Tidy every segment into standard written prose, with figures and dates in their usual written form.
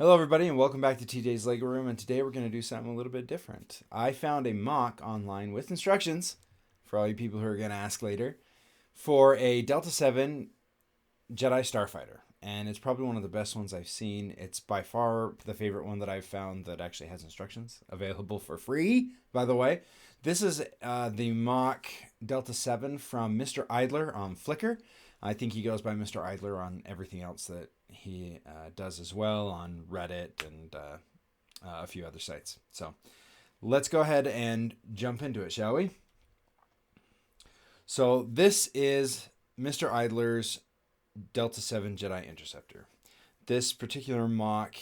Hello, everybody, and welcome back to TJ's Lego Room. And today we're going to do something a little bit different. I found a mock online with instructions for all you people who are going to ask later for a Delta 7 Jedi Starfighter. And it's probably one of the best ones I've seen. It's by far the favorite one that I've found that actually has instructions available for free, by the way. This is the mock Delta 7 from Mr. Idler on Flikr. I think he goes by Mr. Idler on everything else that he does as well on Reddit and a few other sites. So let's go ahead and jump into it, shall we? So this is Mr. Idler's Delta 7 Jedi Interceptor. This particular mock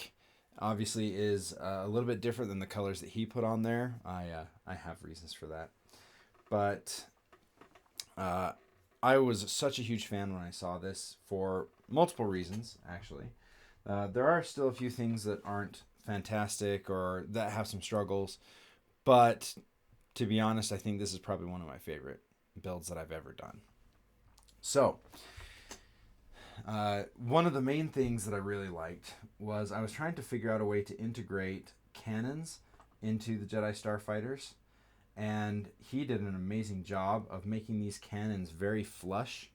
obviously is a little bit different than the colors that he put on there. I have reasons for that. But I was such a huge fan when I saw this for multiple reasons, actually. There are still a few things that aren't fantastic or that have some struggles. But to be honest, I think this is probably one of my favorite builds that I've ever done. So, one of the main things that I really liked was I was trying to figure out a way to integrate cannons into the Jedi Starfighters. And he did an amazing job of making these cannons very flush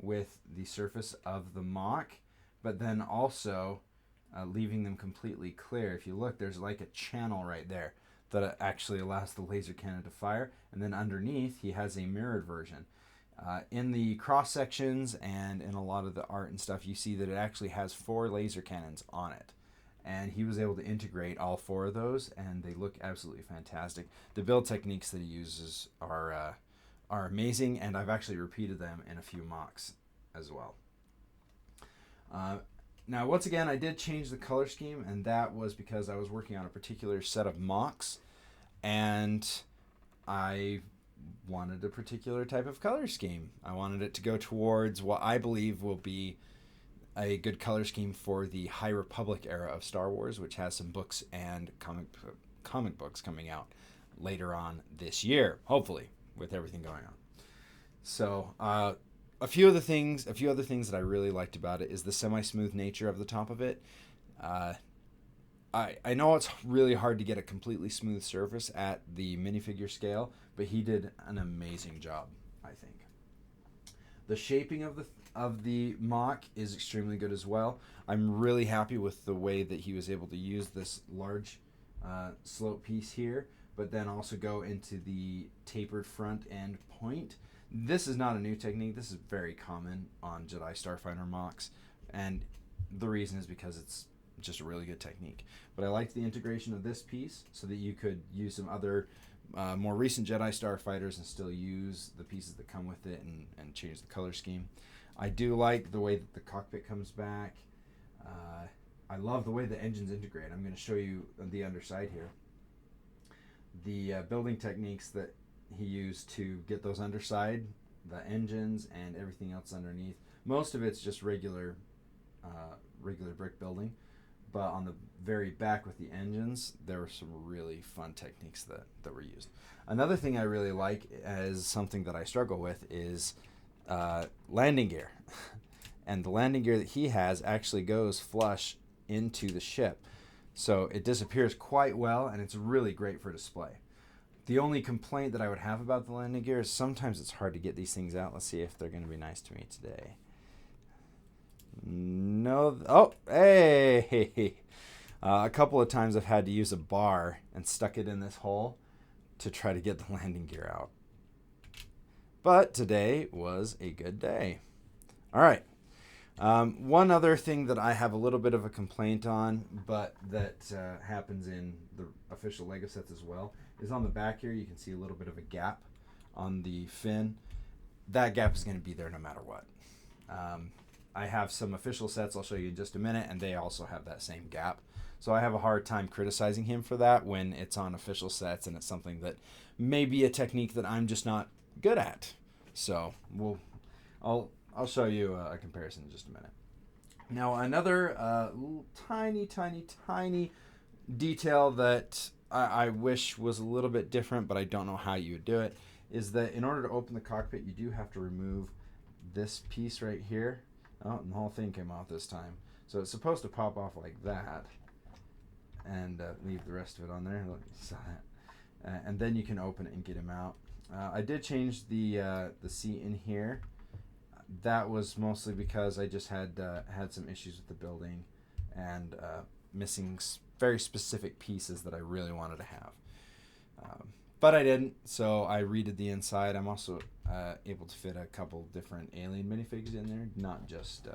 with the surface of the mock, but then also leaving them completely clear. If you look, there's like a channel right there that actually allows the laser cannon to fire. And then underneath, he has a mirrored version. In the cross sections and in a lot of the art and stuff, you see that it actually has 4 laser cannons on it. And he was able to integrate all 4 of those, and they look absolutely fantastic. The build techniques that he uses are amazing, and I've actually repeated them in a few mocks as well. Now, once again, I did change the color scheme, and that was because I was working on a particular set of mocks, and I wanted a particular type of color scheme. I wanted it to go towards what I believe will be a good color scheme for the High Republic era of Star Wars, which has some books and comic books coming out later on this year, hopefully, with everything going on. So, a few other things that I really liked about it is the semi-smooth nature of the top of it. I know it's really hard to get a completely smooth surface at the minifigure scale, but he did an amazing job, I think. The shaping of the mock is extremely good as well. I'm really happy with the way that he was able to use this large slope piece here, but then also go into the tapered front end point. This is not a new technique. This is very common on Jedi Starfighter mocks, and the reason is because it's just a really good technique. But I liked the integration of this piece so that you could use some other more recent Jedi Starfighters and still use the pieces that come with it and change the color scheme. I do like the way that the cockpit comes back. I love the way the engines integrate. I'm going to show you the underside here. The building techniques that he used to get those underside, the engines, and everything else underneath. Most of it's just regular brick building. But on the very back with the engines, there were some really fun techniques that were used. Another thing I really like as something that I struggle with is landing gear. And the landing gear that he has actually goes flush into the ship. So it disappears quite well, and it's really great for display. The only complaint that I would have about the landing gear is sometimes it's hard to get these things out. Let's see if they're going to be nice to me today. No. Oh, hey. A couple of times I've had to use a bar and stuck it in this hole to try to get the landing gear out. But today was a good day. All right. One other thing that I have a little bit of a complaint on, but that happens in the official Lego sets as well, is on the back here. You can see a little bit of a gap on the fin. That gap is going to be there no matter what. I have some official sets I'll show you in just a minute, and they also have that same gap. So I have a hard time criticizing him for that when it's on official sets and it's something that may be a technique that I'm just not good at. So I'll show you a comparison in just a minute. Now another tiny detail that I wish was a little bit different, but I don't know how you would do it, is that in order to open the cockpit, you do have to remove this piece right here. Oh, and the whole thing came off this time. So it's supposed to pop off like that. and leave the rest of it on there. Look, you saw that. And then you can open it and get him out. I did change the seat in here. That was mostly because I just had some issues with the building and missing very specific pieces that I really wanted to have. But I didn't, so I redid the inside. I'm also able to fit a couple different alien minifigs in there, not just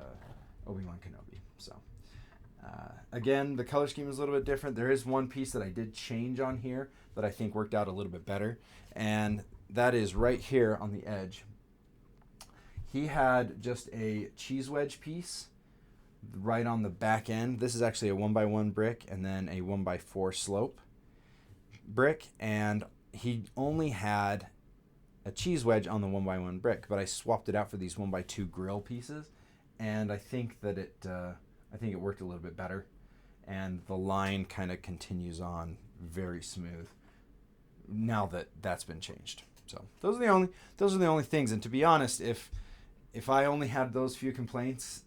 Obi-Wan Kenobi. So again, the color scheme is a little bit different. There is one piece that I did change on here that I think worked out a little bit better, and that is right here on the edge. He had just a cheese wedge piece right on the back end. This is actually a 1x1 brick and then a 1x4 slope brick, and he only had a cheese wedge on the 1x1 brick, but I swapped it out for these 1x2 grill pieces, and I think that it worked a little bit better, and the line kind of continues on very smooth now that that's been changed. So those are the only things. And to be honest, if I only had those few complaints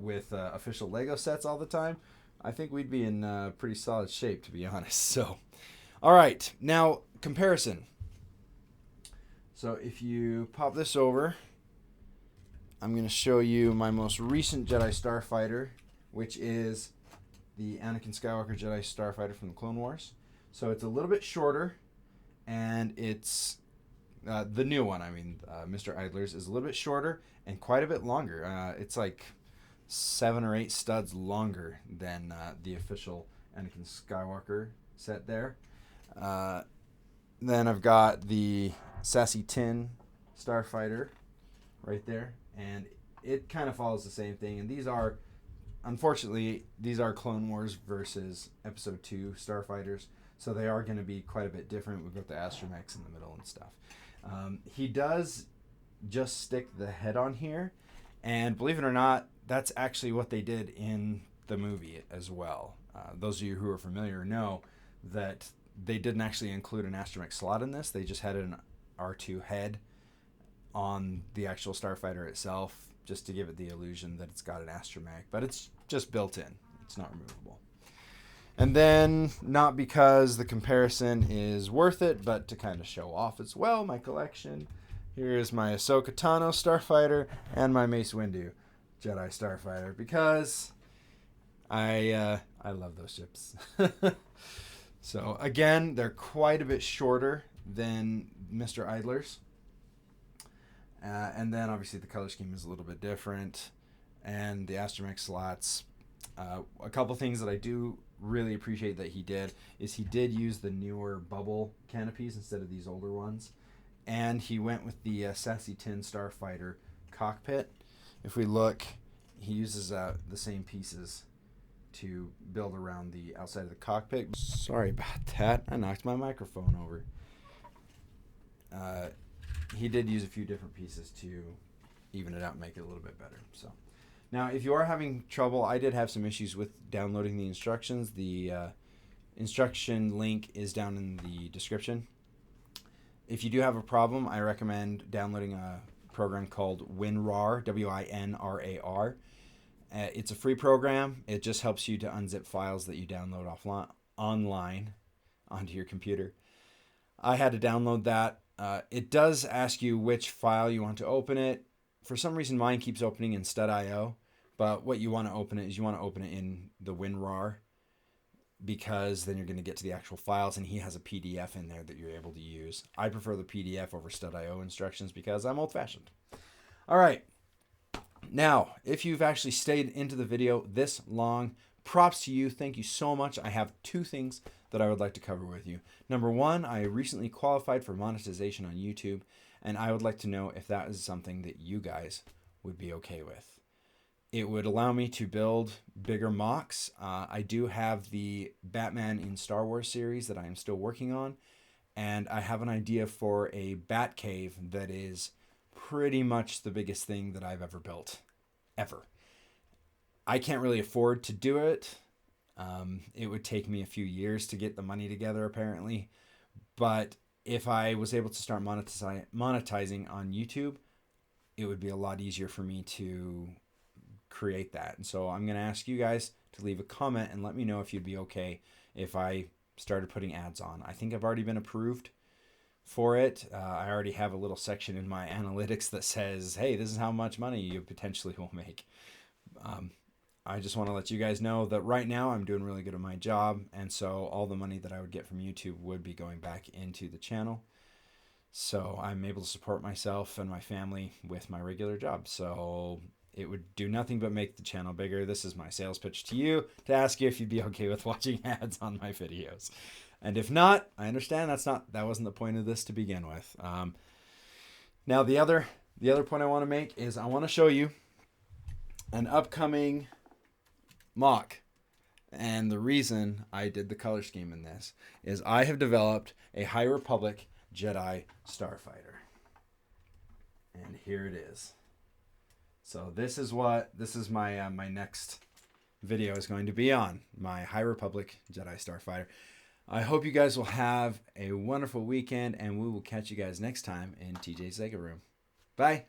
with official Lego sets all the time, I think we'd be in pretty solid shape, to be honest. So, all right, now comparison. So if you pop this over, I'm going to show you my most recent Jedi Starfighter, which is the Anakin Skywalker Jedi Starfighter from the Clone Wars. So it's a little bit shorter, and it's the new one. I mean, Mr. Idler's is a little bit shorter and quite a bit longer. It's like 7 or 8 studs longer than the official Anakin Skywalker set there. Then I've got the Sassy Tin Starfighter right there, and it kind of follows the same thing. And these are, unfortunately, Clone Wars versus Episode 2 Starfighters, so they are going to be quite a bit different. We've got the astromechs in the middle and stuff. He does just stick the head on here, and believe it or not, that's actually what they did in the movie as well. Those of you who are familiar know that they didn't actually include an astromech slot in this. They just had an R2 head on the actual Starfighter itself, just to give it the illusion that it's got an astromech, but it's just built in. It's not removable. And then, not because the comparison is worth it, but to kind of show off as well my collection, here's my Ahsoka Tano Starfighter and my Mace Windu Jedi Starfighter, because I love those ships. So again, they're quite a bit shorter than Mr. Idler's. And then obviously the color scheme is a little bit different, and the astromech slots. A couple things that I do really appreciate that he did is he did use the newer bubble canopies instead of these older ones, and he went with the Sassy Tin Starfighter cockpit. If we look, he uses the same pieces to build around the outside of the cockpit. Sorry about that. I knocked my microphone over. He did use a few different pieces to even it out and make it a little bit better. So now, if you are having trouble, I did have some issues with downloading the instructions. The instruction link is down in the description. If you do have a problem, I recommend downloading a program called WinRAR, WinRAR. It's a free program. It just helps you to unzip files that you download online onto your computer. I had to download that. It does ask you which file you want to open it. For some reason, mine keeps opening in stud.io, but what you want to open it is you want to open it in the WinRAR, because then you're going to get to the actual files, and he has a PDF in there that you're able to use. I prefer the PDF over stud.io instructions because I'm old-fashioned. All right. Now, if you've actually stayed into the video this long, props to you. Thank you so much. I have 2 things that I would like to cover with you. Number 1, I recently qualified for monetization on YouTube, and I would like to know if that is something that you guys would be okay with. It would allow me to build bigger mocks. I do have the Batman in Star Wars series that I am still working on, and I have an idea for a bat cave that is pretty much the biggest thing that I've ever built, ever. I can't really afford to do it. It would take me a few years to get the money together, apparently. But if I was able to start monetizing on YouTube, it would be a lot easier for me to create that. And so I'm going to ask you guys to leave a comment and let me know if you'd be okay if I started putting ads on. I think I've already been approved for it. I already have a little section in my analytics that says, hey, this is how much money you potentially will make. I just want to let you guys know that right now I'm doing really good at my job, and so all the money that I would get from YouTube would be going back into the channel. So I'm able to support myself and my family with my regular job. So it would do nothing but make the channel bigger. This is my sales pitch to you to ask you if you'd be okay with watching ads on my videos. And if not, I understand that wasn't the point of this to begin with. Now the other point I want to make is I want to show you an upcoming mock. And the reason I did the color scheme in this is I have developed a High Republic Jedi Starfighter. And here it is. So this is my my next video is going to be on, my High Republic Jedi Starfighter. I hope you guys will have a wonderful weekend, and we will catch you guys next time in TJ's Lego Room. Bye.